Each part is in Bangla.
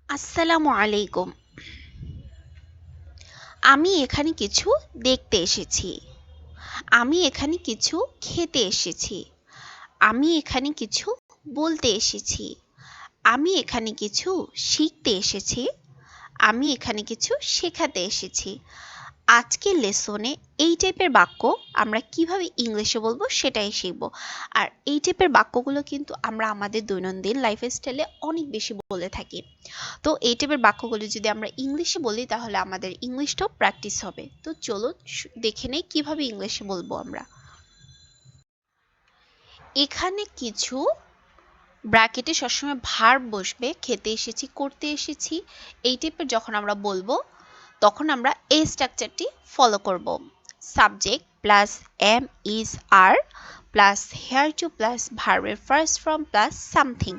আসসালামু আলাইকুম। আমি এখানে কিছু দেখতে এসেছি। আমি এখানে কিছু খেতে এসেছি। আমি এখানে কিছু বলতে এসেছি। আমি এখানে কিছু শিখতে এসেছি। আমি এখানে কিছু শেখাতে এসেছি। আজকের লেসনে এই টাইপের বাক্য আমরা কিভাবে ইংলিশে বলবো সেটাই শিখব। আর এই টাইপের বাক্যগুলো কিন্তু আমরা আমাদের দৈনন্দিন লাইফস্টাইলে অনেক বেশি বলে থাকি। তো এই টাইপের বাক্যগুলো যদি আমরা ইংলিশে বলি তাহলে আমাদের ইংলিশটাও প্র্যাকটিস হবে। তো চলো দেখে নেই কিভাবে ইংলিশে বলবো আমরা। এখানে কিছু ব্র্যাকেটে সবসময় ভার্ব বসবে, খেতে এসেছি, করতে এসেছি, এই টাইপের যখন আমরা বলবো তখন আমরা এই স্ট্রাকচারটি ফলো করব। Subject plus am is are plus here to plus ভার্বের ফার্স্ট ফর্ম প্লাস সামথিং।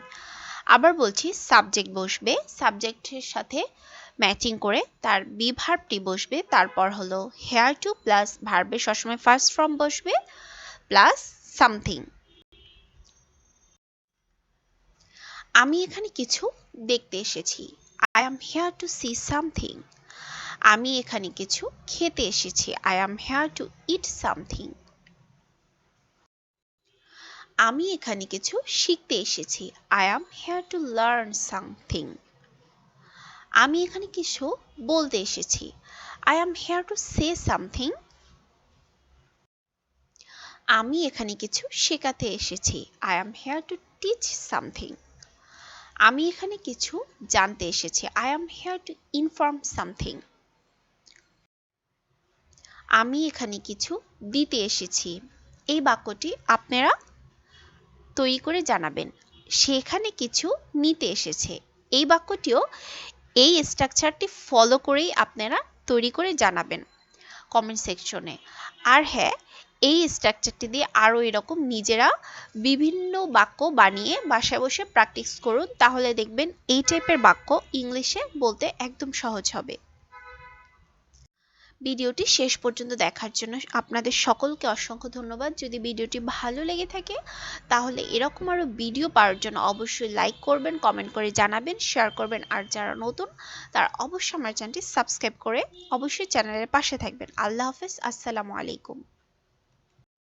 আবার বলছি, সাবজেক্ট বসবে, সাবজেক্টের সাথে ম্যাচিং করে তার বি ভার্বটি বসবে, তারপর হলো হেয়ার টু প্লাস ভার্বের সবসময় ফার্স্ট ফর্ম বসবে প্লাস সামথিং। আমি এখানে কিছু দেখতে এসেছি। I am hair two see something. আমি এখানে কিছু খেতে এসেছি। I am hair two it something. আমি এখানে কিছু শিখতে এসেছি। I am hair to learn something. আমি এখানে কিছু বলতে এসেছি। I am hair to say something. আমি এখানে কিছু শেখাতে এসেছি। I am hair to teach something. আমি এখানে কিছু জানতে এসেছি। I am hair to inform something. আমি এখানে কিছু দিতে এসেছি। এই বাক্যটি আপনারা তৈরি করে জানাবেন। সেখানে কিছু নিতে এসেছে। এই বাক্যটিও এই স্ট্রাকচারটি ফলো করেই আপনারা তৈরি করে জানাবেন কমেন্ট সেকশনে। আর হ্যাঁ, এই স্ট্রাকচারটি দিয়ে আরও এরকম নিজেরা বিভিন্ন বাক্য বানিয়ে বাসায় বসে প্র্যাকটিস করুন, তাহলে দেখবেন এই টাইপের বাক্য ইংলিশে বলতে একদম সহজ হবে। ভিডিওটি শেষ পর্যন্ত দেখার জন্য আপনাদের সকলকে অসংখ্য ধন্যবাদ। যদি ভিডিওটি ভালো লেগে থাকে তাহলে এরকম আরও ভিডিও পাওয়ার জন্য অবশ্যই লাইক করবেন, কমেন্ট করে জানাবেন, শেয়ার করবেন। আর যারা নতুন তারা অবশ্যই আমার চ্যানেলটি সাবস্ক্রাইব করে অবশ্যই চ্যানেলের পাশে থাকবেন। আল্লাহ হাফেজ, আসসালামু আলাইকুম।